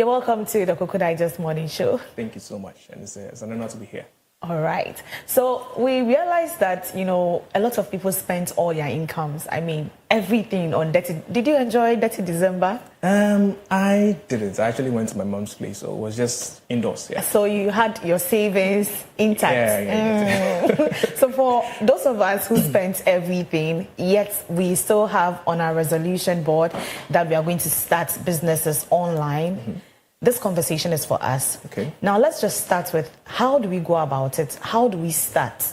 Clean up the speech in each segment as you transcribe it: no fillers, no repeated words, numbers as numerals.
You're welcome to the Cocoa Digest Morning Show. Thank you so much, and it's an honor to be here. All right. So we realized that, a lot of people spent all their incomes. I mean, everything on Dirty. Did you enjoy Dirty December? I didn't. I actually went to my mom's place, so it was just indoors. Yeah. So you had your savings intact. Yeah. So for those of us who spent everything, yet we still have on our resolution board that we are going to start businesses online. Mm-hmm. This conversation is for us. Okay. Now let's just start with, how do we go about it? How do we start?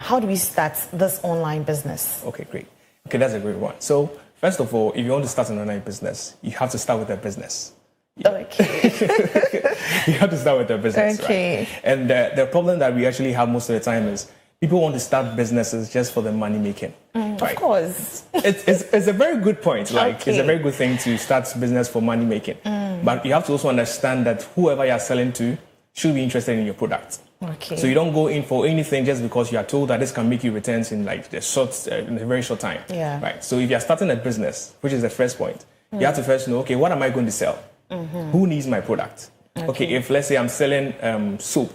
How do we start this online business? Okay, great. Okay, that's a great one. So first of all, if you want to start an online business, you have to start with a business. Yeah. Okay. You have to start with a business, okay. Right? And the problem that we actually have most of the time is people want to start businesses just for the money making. Right? Of course. It's a very good point. Okay. It's a very good thing to start business for money making. But you have to also understand that whoever you're selling to should be interested in your product. Okay. So you don't go in for anything just because you are told that this can make you returns in in a very short time. Yeah. Right. So if you're starting a business, which is the first point, you have to first know, okay, what am I going to sell? Who needs my product? Okay. If let's say I'm selling soap,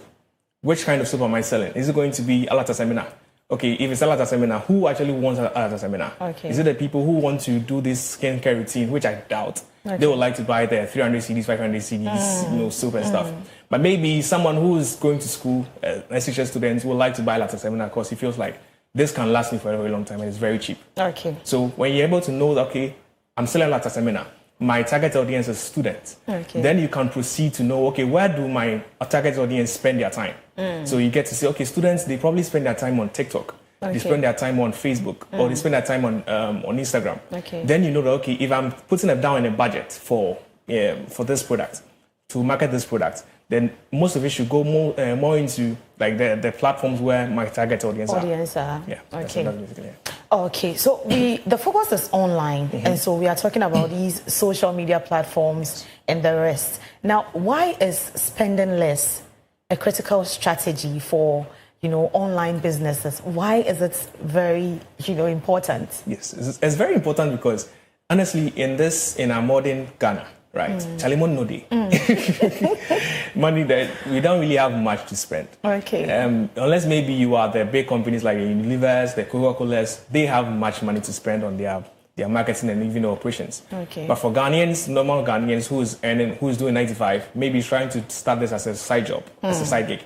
which kind of soap am I selling? Is it going to be Alata Seminar? Okay, if it's Alata Seminar, who actually wants Alata Seminar? Okay. Is it the people who want to do this skincare routine, which I doubt? Okay. They would like to buy the 300 CDs, 500 CDs, soap and stuff. But maybe someone who is going to school, an SHS student, would like to buy Alata Seminar because he feels like this can last me for a very long time and it's very cheap. Okay. So when you're able to know that, okay, I'm selling Alata Seminar, my target audience is students. Okay. Then you can proceed to know, okay, where do my target audience spend their time? So you get to say, okay, students, they probably spend their time on TikTok. Okay. They spend their time on Facebook or they spend their time on Instagram. Okay. Then you know that, okay, if I'm putting them down in a budget for this product, to market this product, then most of it should go more into like the platforms where my target audience are. Yeah. Okay. That's basically it. Okay, so the focus is online, and so we are talking about these social media platforms and the rest. Now, why is spending less a critical strategy for online businesses? Why is it very important? Yes, it's very important because honestly, in our modern Ghana, right, Chalimon no day. Money that we don't really have much to spend. Okay. Unless maybe you are the big companies like the Unilevers, the Coca-Colas, they have much money to spend on their marketing and even operations. Okay. But for Ghanaians, normal Ghanaians who's doing 95, maybe trying to start this as a side job, as a side gig,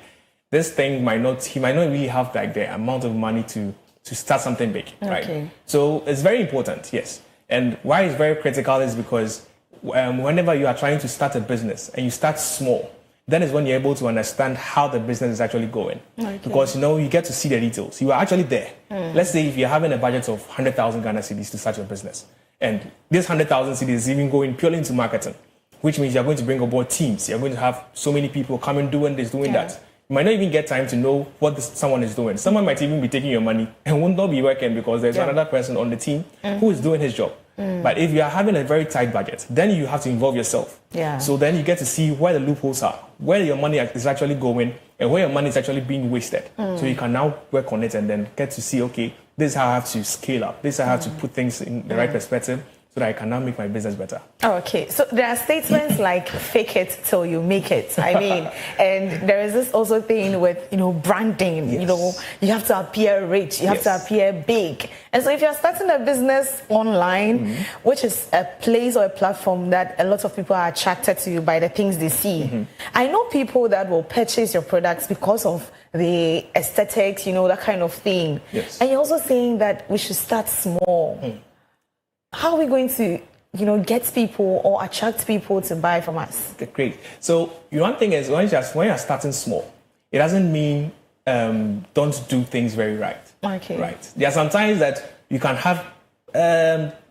this thing he might not really have like the amount of money to start something big, right? Okay. So it's very important, yes. And why it's very critical is because whenever you are trying to start a business and you start small, then is when you're able to understand how the business is actually going. Okay. Because, you get to see the details. You are actually there. Let's say if you're having a budget of 100,000 Ghana cedis to start your business, and this 100,000 cedis is even going purely into marketing, which means you're going to bring aboard teams. You're going to have so many people coming doing this, doing that. You might not even get time to know what someone is doing. Someone might even be taking your money and won't not be working because there's another person on the team who is doing his job. But if you are having a very tight budget, then you have to involve yourself. Yeah. So then you get to see where the loopholes are, where your money is actually going, and where your money is actually being wasted. So you can now work on it and then get to see, okay, this is how I have to scale up. This is how I have to put things in the right perspective so that I can now make my business better. Okay, so there are statements like fake it till you make it. I mean, and there is this also thing with, branding, Yes. you have to appear rich, you have to appear big. And so if you're starting a business online, which is a place or a platform that a lot of people are attracted to by the things they see, I know people that will purchase your products because of the aesthetics, that kind of thing. Yes. And you're also saying that we should start small. How are we going to, get people or attract people to buy from us? Okay, great. So one thing is when you're starting small, it doesn't mean don't do things very right. Okay. Right. There are some times that you can have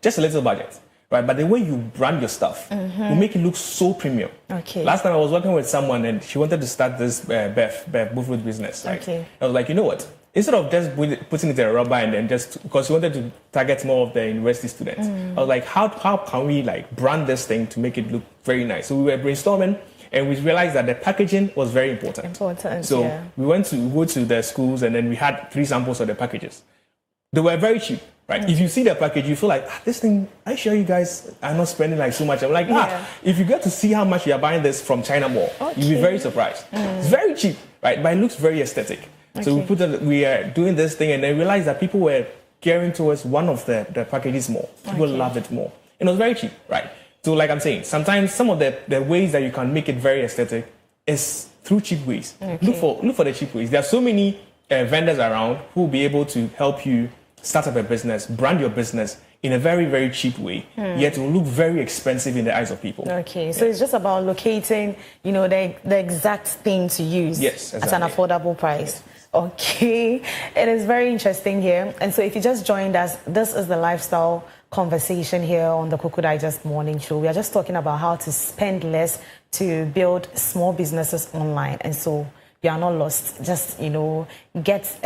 just a little budget, right? But the way you brand your stuff will make it look so premium. Okay. Last time I was working with someone and she wanted to start this Booth Root business. Right? Okay. I was like, you know what? Instead of just putting it in a rubber and then because we wanted to target more of the university students, I was like, how can we brand this thing to make it look very nice? So we were brainstorming and we realized that the packaging was very important. So we went to go to the schools and then we had 3 samples of the packages. They were very cheap. Right. If you see the package, you feel like, this thing, I sure you guys are not spending like so much. I'm like, if you get to see how much you are buying this from China Mall, you'll be very surprised. It's very cheap, right? But it looks very aesthetic. So we are doing this thing, and then realized that people were gearing towards one of the packages more. People love it more. And it was very cheap, right? So like I'm saying, sometimes some of the ways that you can make it very aesthetic is through cheap ways. Look for the cheap ways. There are so many vendors around who will be able to help you start up a business, brand your business in a very, very cheap way, yet it will look very expensive in the eyes of people. Okay, so it's just about locating, the exact thing to use at an affordable price. Okay, it is very interesting here. And so if you just joined us, this is the lifestyle conversation here on the Cocoa Digest Morning Show. We are just talking about how to spend less to build small businesses online. And so you are not lost. Just, get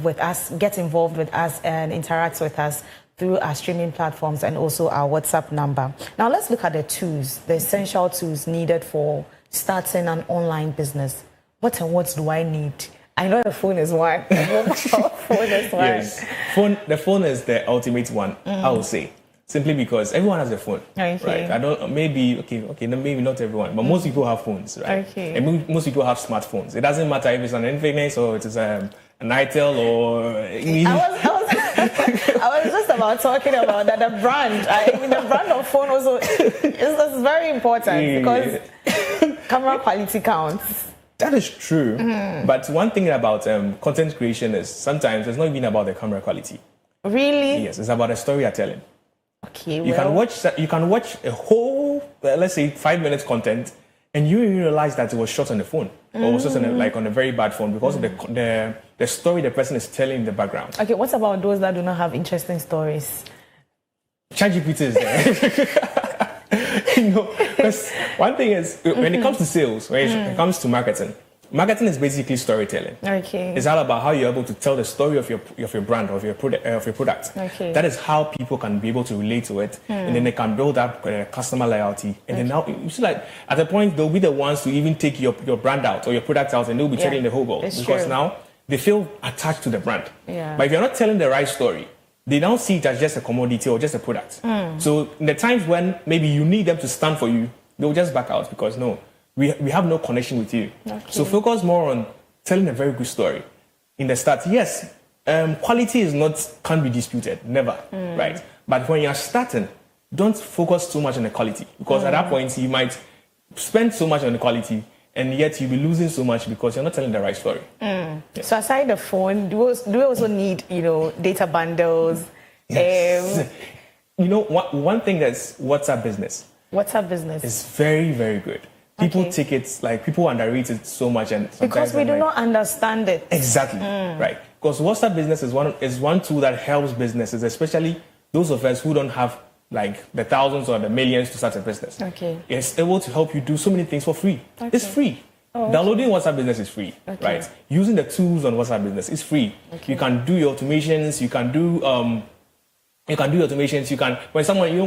with us, get involved with us and interact with us through our streaming platforms and also our WhatsApp number. Now let's look at the tools, the essential tools needed for starting an online business. What and what do I need? I know the phone is one. The phone is one. Yes. The phone is the ultimate one, I would say. Simply because everyone has a phone, right? Maybe not everyone, but most people have phones, right? And most people have smartphones. It doesn't matter if it's an Infinix or it is an Itel or... I was just about talking about that, the brand. The brand of phone also is very important because camera quality counts. That is true. But one thing about content creation is sometimes it's not even about the camera quality. Really? Yes, it's about the story you're telling. Okay, you can watch a whole, let's say, 5 minutes content, and you realize that it was shot on the phone or was shot on a very bad phone because of the story the person is telling in the background. Okay, what about those that do not have interesting stories? ChatGPT is there. Because one thing is, when it comes to sales, when it comes to marketing is basically storytelling. Okay. It's all about how you're able to tell the story of your brand, of your product. Okay. That is how people can be able to relate to it, and then they can build up customer loyalty. And then now, you see, like at a point, they'll be the ones to even take your brand out or your product out, and they'll be telling the whole world because now they feel attached to the brand. Yeah. But if you're not telling the right story, they don't see it as just a commodity or just a product. So in the times when maybe you need them to stand for you, they'll just back out because we have no connection with you. Okay. So focus more on telling a very good story. In the start, yes, quality can't be disputed, never, right? But when you're starting, don't focus too much on the quality because at that point you might spend so much on the quality and yet you'll be losing so much because you're not telling the right story. Yeah. So aside the phone, do we also need, data bundles? Yes. One thing that's WhatsApp business. WhatsApp business is very, very good. People take it, people underrate it so much. And because we do not understand it. Exactly, right. Because WhatsApp business is one tool that helps businesses, especially those of us who don't have the thousands or the millions to start a business. Okay. It's able to help you do so many things for free. Okay. It's free. Oh, downloading WhatsApp Business is free, right? Using the tools on WhatsApp Business is free. Okay. You can do your automations. You can do automations. You can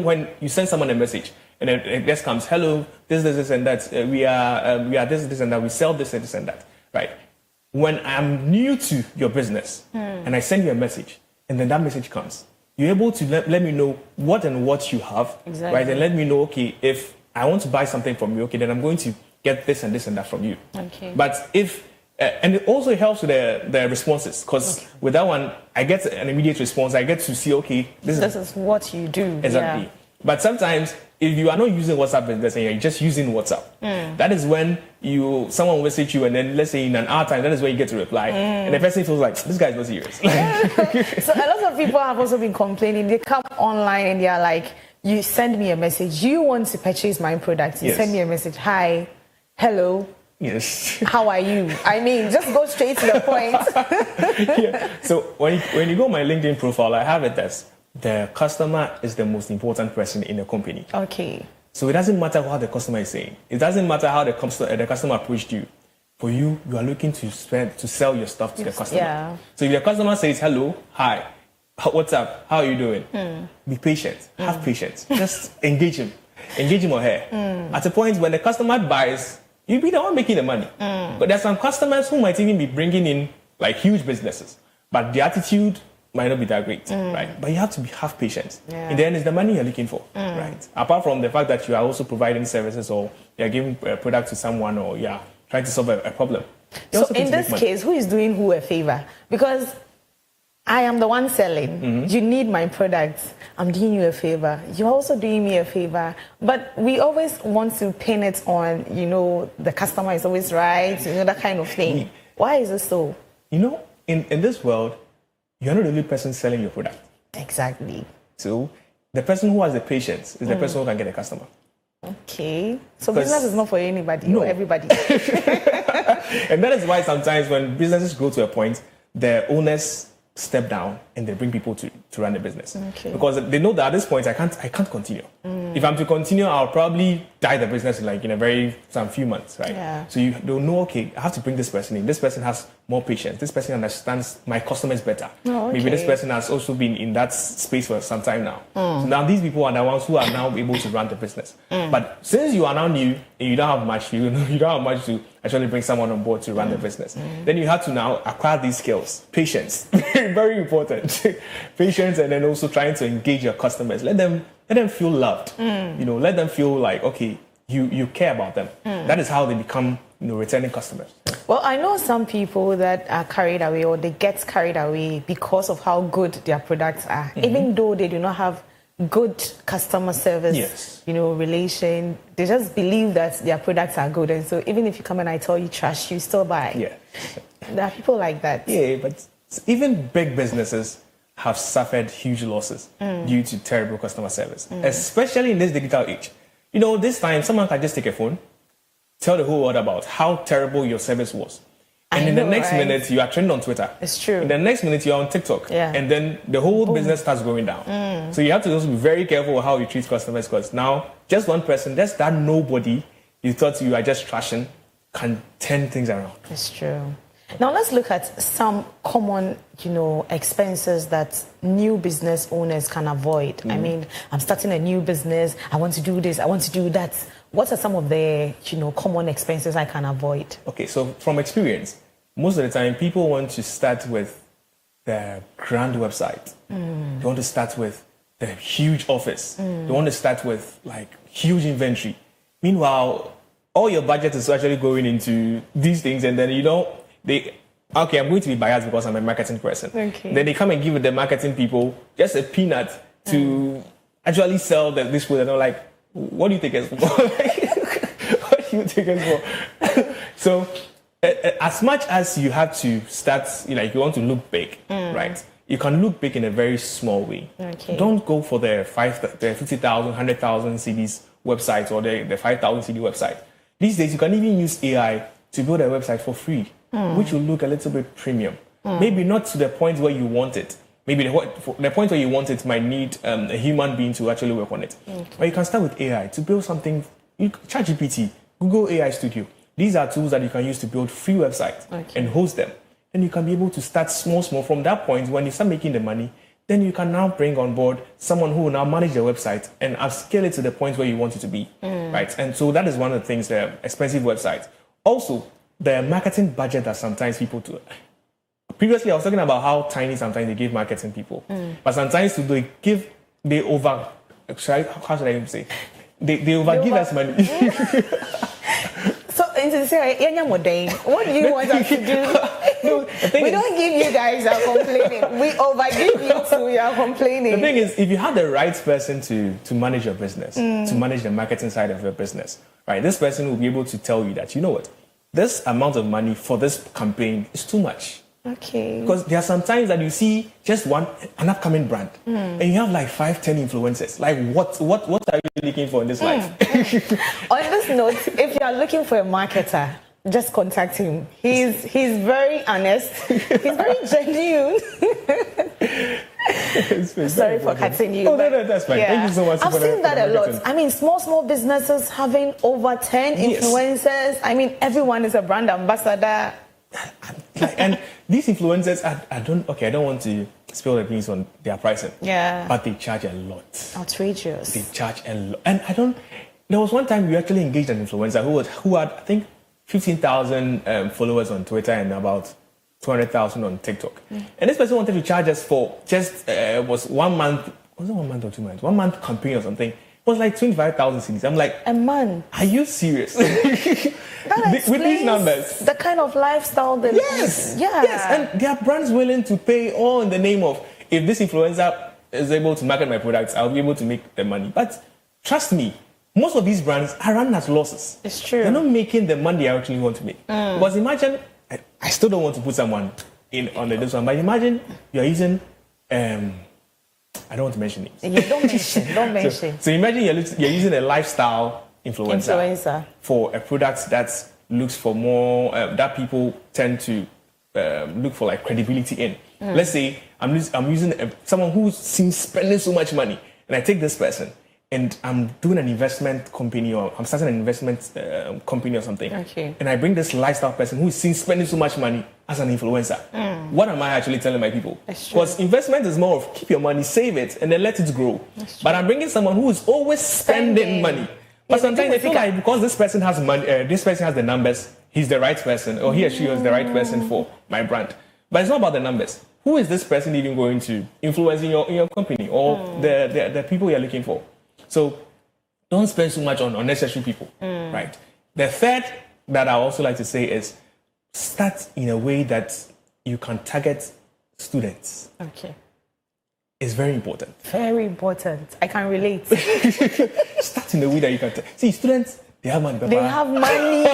when you send someone a message and then it just comes, hello, this and that. We are this and that. We sell this and that, right? When I'm new to your business and I send you a message and then that message comes, you're able to let me know what you have, right? And let me know, okay, if I want to buy something from you, okay, then I'm going to get this and that from you. Okay. But and it also helps with the responses because with that one, I get an immediate response. I get to see, okay, this is what you do. Exactly. Yeah. But sometimes if you are not using WhatsApp Business and you're just using WhatsApp, that is when someone will message you and then let's say in an hour time, that is when you get to reply. And the person feels like, this guy's not serious. So a lot of people have also been complaining. They come online and they're like, you send me a message. You want to purchase my product. You send me a message. Hi, hello. Yes. How are you? I mean, just go straight to the point. Yeah. So when you go on my LinkedIn profile, I have it as the customer is the most important person in the company. Okay. So it doesn't matter what the customer is saying. It doesn't matter how the customer approached you. For you are looking to sell your stuff to the customer. Yeah. So if the customer says, hello, hi, what's up? How are you doing? Be patient. Have patience. Just engage him. Engage him or her. At a point when the customer buys, you'll be the one making the money. But there's some customers who might even be bringing in huge businesses. But the attitude might not be that great, right? But you have to have patience. Yeah. In the end, it's the money you're looking for, right? Apart from the fact that you are also providing services or you're giving a product to someone or you're trying to solve a problem. So in this case, who is doing who a favor? Because I am the one selling. You need my products. I'm doing you a favor. You're also doing me a favor. But we always want to pin it on, the customer is always right, that kind of thing. Why is it so? In this world, you're not the only person selling your product. Exactly. So the person who has the patience is the person who can get a customer. Okay. So business is not for anybody, no. Everybody. And that is why sometimes when businesses grow to a point, the owners step down and they bring people to run the business. Okay. Because they know that at this point I can't continue. If I'm to continue, I'll probably die the business in some few months, right? Yeah. So they'll know, okay, I have to bring this person in. This person has more patience. This person understands my customers better. Oh, okay. Maybe this person has also been in that space for some time now. So now these people are the ones who are now able to run the business. But since you are now new and you don't have much, you don't have much to actually bring someone on board to run the business, then you have to now acquire these skills. Patience, very important. Patience, and then also trying to engage your customers. Let them feel loved. Let them feel like, okay, you care about them. That is how they become returning customers. Well, I know some people that are carried away or they get carried away because of how good their products are, even though they do not have good customer service, yes. Relation. They just believe that their products are good, and so even if you come and I tell you trash, you still buy. Yeah, there are people like that. Yeah, but even big businesses have suffered huge losses due to terrible customer service, especially in this digital age. This time someone can just take a phone, tell the whole world about how terrible your service was. And in the next minute, you are trending on Twitter. It's true. In the next minute, you're on TikTok. Yeah. And then the whole business starts going down. So you have to also be very careful with how you treat customers, because now just one person, just that nobody you thought you are just trashing, can turn things around. It's true. Now let's look at some common, expenses that new business owners can avoid. I mean, I'm starting a new business. I want to do this. I want to do that. What are some of the, common expenses I can avoid? Okay, so from experience, most of the time people want to start with the grand website. They want to start with the huge office. They want to start with huge inventory. Meanwhile, all your budget is actually going into these things, and then I'm going to be biased because I'm a marketing person. Okay. Then they come and give the marketing people just a peanut to actually sell this food, and they're like, what do you take us for? What do you take us for? So, as much as you have to start, you want to look big, right? You can look big in a very small way. Okay. Don't go for the 50,000, 100,000 CDs website or the 5,000 CD website. These days, you can even use AI to build a website for free, which will look a little bit premium. Maybe not to the point where you want it. Maybe the point where you want it might need a human being to actually work on it. Okay. Or you can start with AI to build something. ChatGPT, Google AI Studio. These are tools that you can use to build free websites and host them. And you can be able to start small. From that point, when you start making the money, then you can now bring on board someone who will now manage the website and upscale it to the point where you want it to be. Right? And so that is one of the things, the expensive websites. Also, the marketing budget that sometimes people do. Previously, I was talking about how tiny sometimes they give marketing people. But sometimes they overgive us money. So, what do you want us to do? We don't give you guys are complaining. We overgive you too, you are complaining. The thing is, if you have the right person to manage your business, to manage the marketing side of your business, right, this person will be able to tell you that, you know what, this amount of money for this campaign is too much. Okay. Because there are some times that you see just an upcoming brand, and you have 5-10 influencers. What are you looking for in this life? On this note, if you are looking for a marketer, just contact him. He's very honest. He's very genuine. Sorry for cutting you. Oh, no, that's fine. Yeah. Thank you so much. I've seen that a lot. I mean, small businesses having over 10 influencers. Yes. I mean, everyone is a brand ambassador. And these influencers, I don't want to spill the beans on their pricing. Yeah. But they charge a lot. Outrageous. They charge a lot. And there was one time we actually engaged an influencer who had, I think, 15,000 followers on Twitter and about 200,000 on TikTok. And this person wanted to charge us for just, was 1 month, was it 1 month or 2 months? 1 month campaign or something. It was like 25,000 cedis. I'm like, a month? Are you serious? With these numbers. The kind of lifestyle that Yes, and there are brands willing to pay all in the name of, if this influencer is able to market my products, I'll be able to make the money. But trust me, most of these brands are running at losses. It's true. They're not making the money they actually want to make. Because imagine, I still don't want to put someone in on this one, but imagine you're using, I don't want to mention names. Yeah, don't mention. So imagine you're using a lifestyle influencer for a product that looks for more, that people tend to look for like credibility in. Let's say I'm using someone who's seen spending so much money, and I take this person and I'm doing an investment company, or I'm starting an investment company or something. Okay. And I bring this lifestyle person who's seen spending so much money as an influencer. What am I actually telling my people? Because investment is more of keep your money, save it, and then let it grow. But I'm bringing someone who is always spending money. But sometimes I feel like because this person has money, this person has the numbers, he's the right person, or he or she is the right person for my brand. But it's not about the numbers. Who is this person even going to influence in your company, or the people you're looking for? So don't spend so much on unnecessary people, right? The third that I also like to say is start in a way that you can target students. Okay. It's very important. Very important. I can relate. Start in a way that you can see students, they have money, Papa. They have money.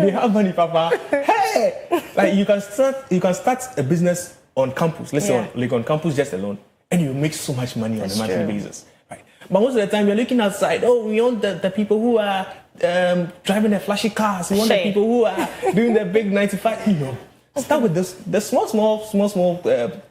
They have money, Papa. Hey! Like you can start a business on campus, let's say on campus just alone, and you make so much money on a monthly basis. But most of the time, you're looking outside. Oh, we want the people who are driving the flashy cars. We want the people who are doing the big 95. You know, start with this. The small.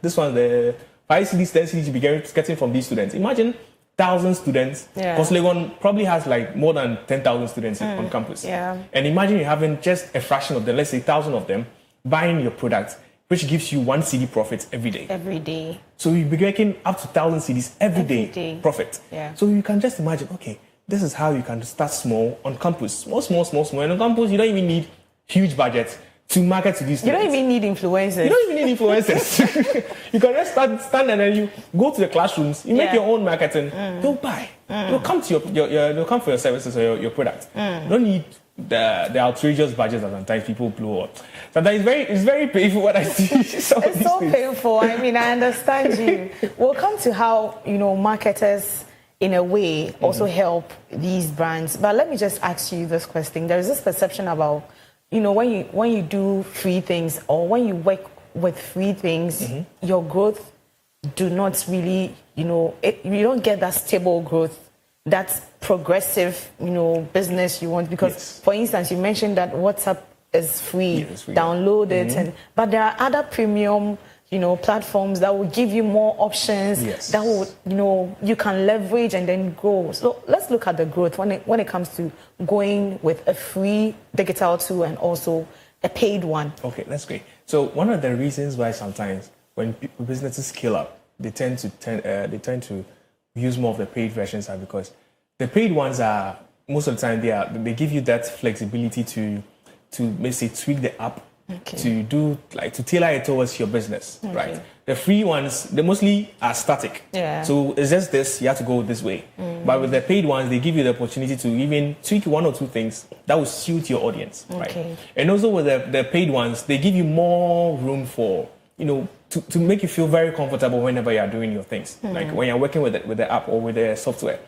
This one, the 5 CDs, 10 CDs you be getting from these students. Imagine 1,000 students. Because Legon probably has like more than 10,000 students on campus. Yeah. And imagine you having just a fraction of them, let's say 1,000 of them, buying your product, which gives you 1 CD profit every day. Every day. So you'll be making up to 1,000 CDs every day profit. Yeah. So you can just imagine, okay, this is how you can start small on campus. Small. And on campus, you don't even need huge budgets to market to these students. You don't even need influencers. You don't even need influencers. You can just stand and then you go to the classrooms, you make your own marketing, they'll buy. They'll come to they'll come for your services or your product. You don't need the outrageous budgets that sometimes people blow up. Sometimes it's very painful what I see. It's so painful. I mean, I understand you. We'll come to how, marketers in a way also help these brands. But let me just ask you this question. There is this perception about, when you do free things or when you work with free things, your growth do not really, you don't get that stable growth. That's progressive, business you want. Because, for instance, you mentioned that WhatsApp is free, download it. But there are other premium, platforms that will give you more options that will, you can leverage and then grow. So let's look at the growth when it comes to going with a free digital tool and also a paid one. Okay, that's great. So one of the reasons why sometimes when businesses scale up, they tend to use more of the paid versions are because the paid ones are most of the time they give you that flexibility to maybe tweak the app to do to tailor it towards your business, right? The free ones, they mostly are static. Yeah. So it's just this, you have to go this way. But with the paid ones, they give you the opportunity to even tweak 1 or 2 things that will suit your audience, right? And also with the paid ones, they give you more room for, to make you feel very comfortable whenever you are doing your things, like when you're working with the app or with the software.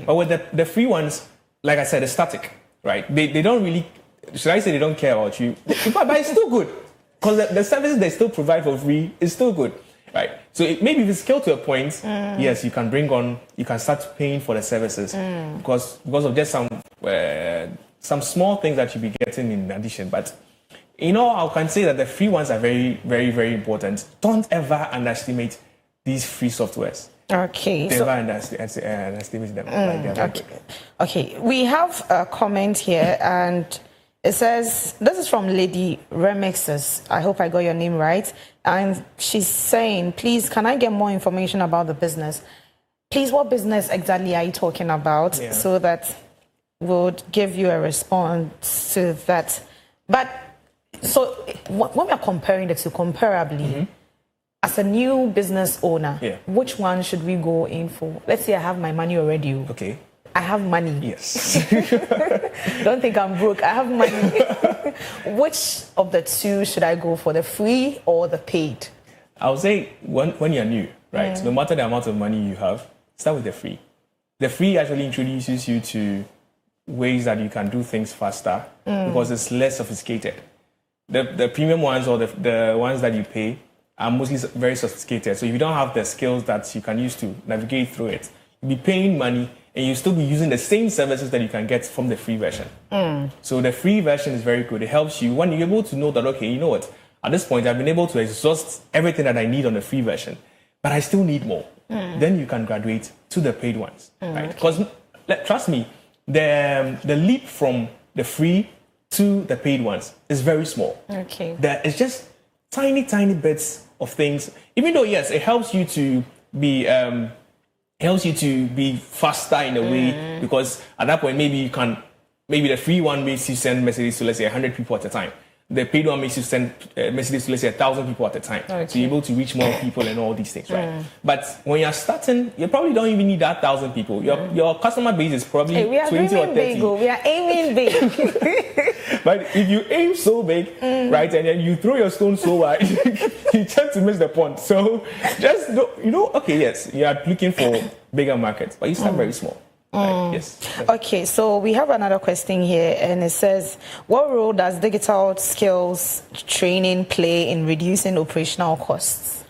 But with the free ones, like I said, it's static, right? They don't really, should I say they don't care about you? But it's still good. Because the services they still provide for free is still good, right? So maybe if it's scaled to a point, yes, you can start paying for the services because of just some small things that you'll be getting in addition. But I can say that the free ones are very, very, very important. Don't ever underestimate these free softwares. Okay. Never underestimate them. Okay. We have a comment here, and it says, this is from Lady Remixes. I hope I got your name right. And she's saying, please, can I get more information about the business? Please, what business exactly are you talking about? So that we'll give you a response to that. But So when we are comparing the two comparably, as a new business owner, which one should we go in for? Let's say I have my money already. Okay. I have money. Yes. Don't think I'm broke. I have money. Which of the two should I go for, the free or the paid? I would say when you're new, right? No matter the amount of money you have, start with the free. The free actually introduces you to ways that you can do things faster because it's less sophisticated. The premium ones or the ones that you pay are mostly very sophisticated. So if you don't have the skills that you can use to navigate through it, you'll be paying money and you still be using the same services that you can get from the free version. So the free version is very good. It helps you when you're able to know that, okay, you know what, at this point I've been able to exhaust everything that I need on the free version, but I still need more. Then you can graduate to the paid ones, right? Because trust me, the leap from the free to the paid ones is very small. Okay. It's just tiny bits of things. Even though yes, it helps you to be faster in a way, because at that point maybe the free one makes you send messages to, let's say, 100 people at a time. The paid one makes you send messages to, let's say, 1,000 people at a time. Okay. So you're able to reach more people and all these things, right? But when you're starting, you probably don't even need that 1,000 people. Your customer base is probably 20 or 30. Big, we are aiming big. But if you aim so big, right, and then you throw your stone so wide, you tend to miss the point. So just, okay, yes, you are looking for bigger markets, but you start very small. Right? Yes. Okay, so we have another question here, and it says, what role does digital skills training play in reducing operational costs?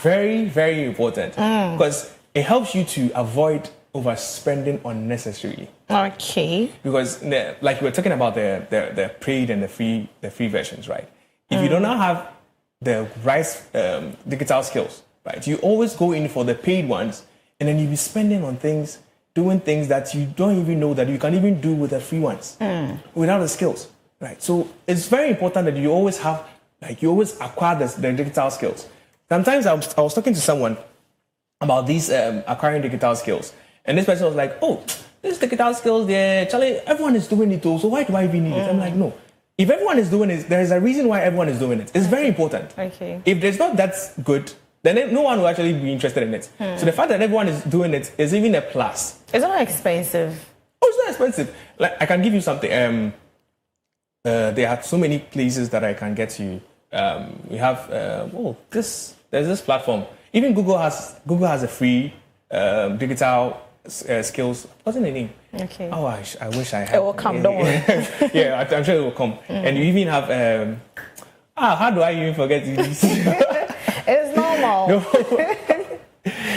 Very, very important, because it helps you to avoid overspending unnecessarily. Okay. Because like we were talking about the paid and the free versions, right? If you do not have the right digital skills, right, you always go in for the paid ones, and then you'll be spending on things, doing things that you don't even know that you can even do with the free ones without the skills, right? So it's very important that you always have, you always acquire the digital skills. Sometimes I was talking to someone about these acquiring digital skills, and this person was like, oh, these digital skills, Charlie, everyone is doing it too, so why do I even need it? I'm like, no. If everyone is doing it, there is a reason why everyone is doing it. It's very important. Okay. If there's not that good, then no one will actually be interested in it. So the fact that everyone is doing it is even a plus. It's not expensive. Oh, it's not expensive. Like, I can give you something. There are so many places that I can get you. We have there's this platform. Even Google has a free digital skills. What's the name? Okay. Oh, I wish I had. It will come. Don't worry. Yeah, I'm sure it will come. And you even have. How do I even forget this? It's normal. No.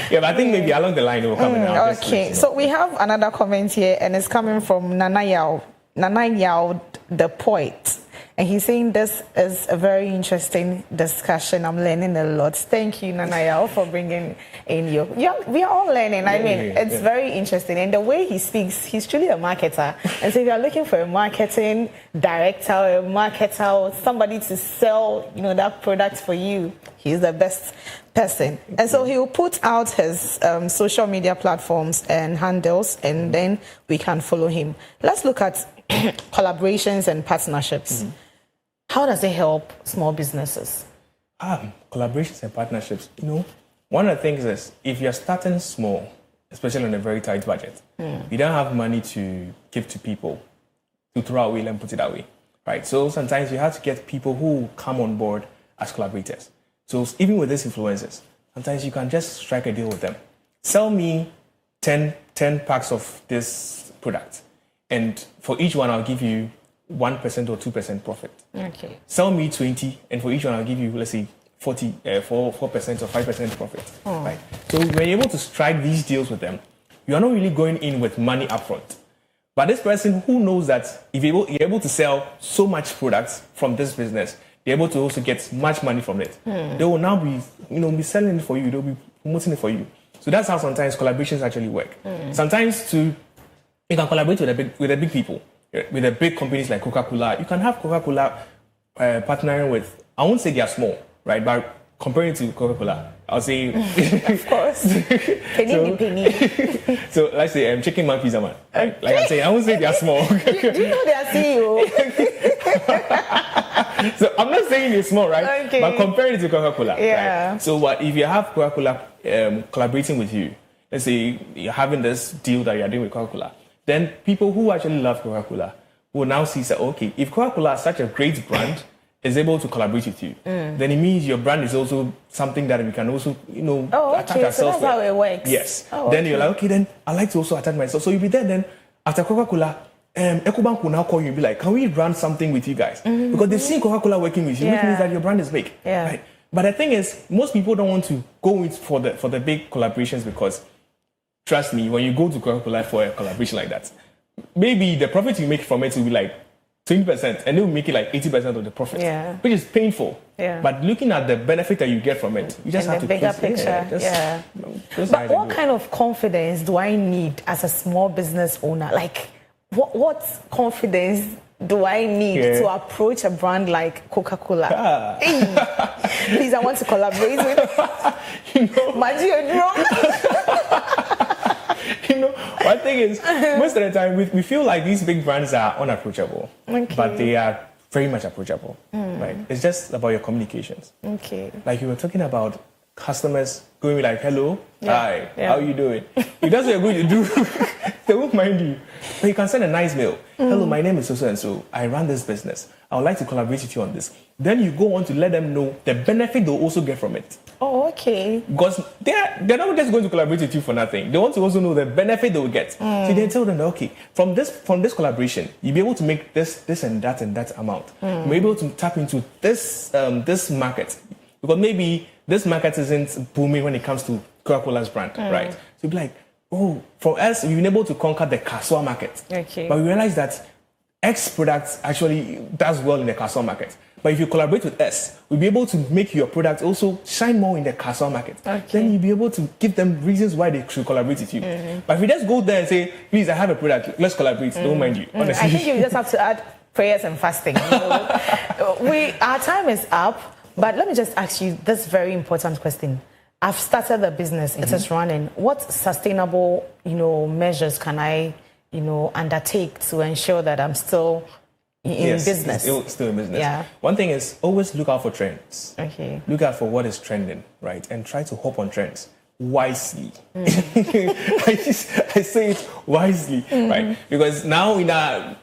Yeah, but I think maybe along the line it will come. Okay, so we have another comment here, and it's coming from Nana Yao, the poet. And he's saying this is a very interesting discussion. I'm learning a lot. Thank you, Nana Yao, for bringing in you. Yeah, we are all learning. I mean, it's very interesting. And the way he speaks, he's truly a marketer. And so if you're looking for a marketing director, or a marketer, or somebody to sell, that product for you, he's the best person. And so he will put out his social media platforms and handles, and then we can follow him. Let's look at collaborations and partnerships. How does it help small businesses? Collaborations and partnerships. One of the things is, if you're starting small, especially on a very tight budget, you don't have money to give to people to throw away and put it away, right? So sometimes you have to get people who come on board as collaborators. So even with these influencers, sometimes you can just strike a deal with them. Sell me 10 packs of this product, and for each one I'll give you 1% or 2% profit. Okay. Sell me 20, and for each one I'll give you, let's say, 4% or 5% profit. Right? So when you're able to strike these deals with them, you are not really going in with money upfront. But this person who knows that if you're able to sell so much products from this business, they're able to also get much money from it. They will now be selling it for you. They'll be promoting it for you. So that's how sometimes collaborations actually work. Sometimes you can collaborate with the big people, with the big companies like Coca-Cola. You can have Coca-Cola partnering with, I won't say they are small, right? But comparing to Coca-Cola, I'll say, of course, penny. So let's say Chicken Man Pizza Man. Like I'm saying, I won't say they are small. do you know they are CEO? So I'm not saying they're small, right? Okay. But comparing it to Coca-Cola, yeah. right? So what if you have Coca-Cola collaborating with you? Let's say you're having this deal that you're doing with Coca-Cola. Then people who actually love Coca-Cola will now see, say, okay, if Coca-Cola is such a great brand, is able to collaborate with you, then it means your brand is also something that we can also, attach ourselves so that's with. How it works. Yes. Oh, then you're like, okay, then I like to also attach myself. So you'll be there then, after Coca-Cola, EcoBank will now call you and be like, can we run something with you guys? Because they've seen Coca-Cola working with you, which means that your brand is big. Yeah. Right? But the thing is, most people don't want to go with for the big collaborations because, trust me, when you go to Coca-Cola for a collaboration like that, maybe the profit you make from it will be like 20%, and they will make it like 80% of the profit, which is painful. Yeah. But looking at the benefit that you get from it, you just have to bigger picture. But what kind of confidence do I need as a small business owner? Like, what confidence do I need to approach a brand like Coca-Cola? Hey, please, I want to collaborate with One thing is, most of the time, we feel like these big brands are unapproachable, but they are very much approachable, right? It's just about your communications. Okay. Like you were talking about customers going like, hello, hi, how you doing? If that's what you're going to do, they won't mind you. But you can send a nice mail. Hello, my name is so and so. I run this business. I would like to collaborate with you on this. Then you go on to let them know the benefit they'll also get from it. Oh, okay. Because they're not just going to collaborate with you for nothing. They want to also know the benefit they will get. So they tell them that, okay, from this collaboration, you'll be able to make this and that amount. You'll be able to tap into this market. Because maybe this market isn't booming when it comes to Coca-Cola's brand, right? So you'll be like, oh, for us, we've been able to conquer the Kaswa market. Okay. But we realize that X products actually does well in the Kaswa market. But if you collaborate with us, we'll be able to make your product also shine more in the Kaswa market. Okay. Then you'll be able to give them reasons why they should collaborate with you. But if you just go there and say, please, I have a product, let's collaborate, don't mind you, honestly. I think you just have to add prayers and fasting. Our time is up, but let me just ask you this very important question. I've started the business, it is running. What sustainable, measures can I, undertake to ensure that I'm still in business? Still in business. Yeah. One thing is always look out for trends. Okay. Look out for what is trending, right? And try to hop on trends wisely. I say it wisely, right? Because now in our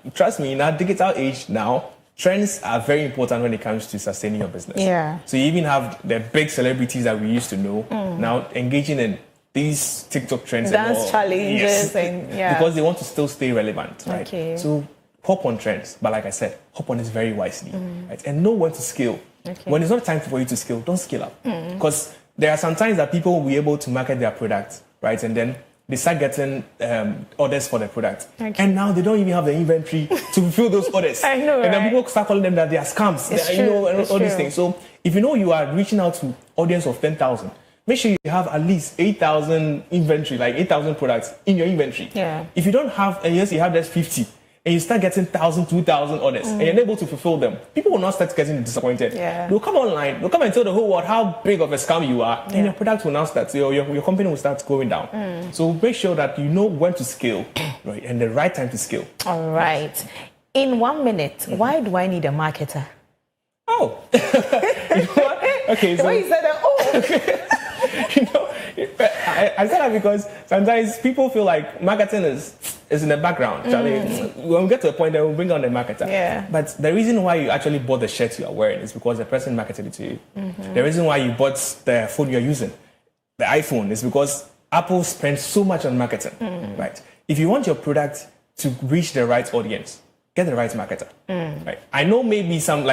digital age now, trends are very important when it comes to sustaining your business. Yeah. So you even have the big celebrities that we used to know now engaging in these TikTok trends, dance challenges, because they want to still stay relevant, right? Okay. So hop on trends, but like I said, hop on it very wisely, right? And know when to scale. Okay. When it's not time for you to scale, don't scale up, because there are some times that people will be able to market their product, right? And then they start getting orders for their product. Okay. And now they don't even have the inventory to fulfill those orders. I know, and then people start calling them that they are scams. All these things. So if you know you are reaching out to audience of 10,000, make sure you have at least 8,000 inventory, like 8,000 products in your inventory. Yeah. If you don't have, and yes, you have just 50, and you start getting 1,000, 2,000 orders, and you're unable to fulfill them, people will not start getting disappointed. Yeah. They'll come online, they'll come and tell the whole world how big of a scam you are, and your product will now start, your company will start going down. So make sure that you know when to scale, right, and the right time to scale. All right. In 1 minute, why do I need a marketer? Oh. You know what? Okay, so... Why you said that? I said that because sometimes people feel like marketing is in the background. When we get to a point, then we'll bring on the marketer. Yeah. But the reason why you actually bought the shirt you are wearing is because the person marketed it to you. The reason why you bought the phone you're using, the iPhone, is because Apple spends so much on marketing, right? If you want your product to reach the right audience, get the right marketer, right? I know maybe some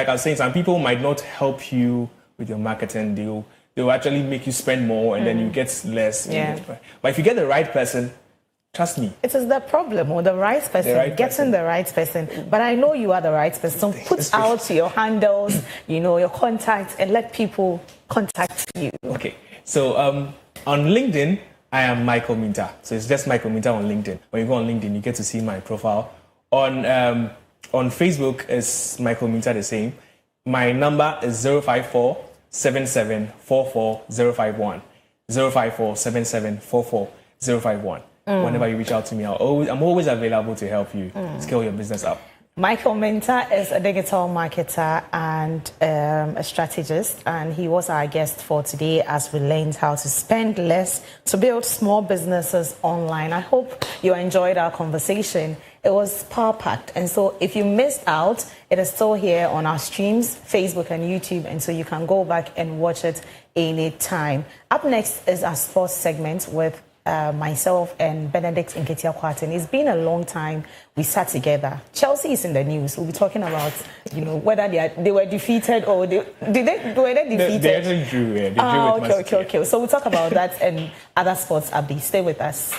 people might not help you with your marketing deal. They'll actually make you spend more and then you get less. Yeah. But if you get the right person, trust me. It is the problem with the right person, getting the right person. But I know you are the right person. So put out your handles, your contacts, and let people contact you. Okay. So on LinkedIn, I am Michael Minta. So it's just Michael Minta on LinkedIn. When you go on LinkedIn, you get to see my profile. On Facebook, it's Michael Minta the same. My number is 054 054-7744-051. 054-7744-051. Whenever you reach out to me, I'm always available to help you scale your business up. Michael Mintah is a digital marketer and a strategist, and he was our guest for today as we learned how to spend less to build small businesses online. I hope you enjoyed our conversation. It was power-packed, and so if you missed out, it is still here on our streams, Facebook and YouTube, and so you can go back and watch it anytime. Up next is our sports segment with myself and Benedict Nketiah-Kwarteng. It's been a long time we sat together. Chelsea is in the news. We'll be talking about, whether they were defeated or were they defeated? They actually drew. Yeah. They drew with Man City. Okay. So we'll talk about that and other sports updates. Stay with us.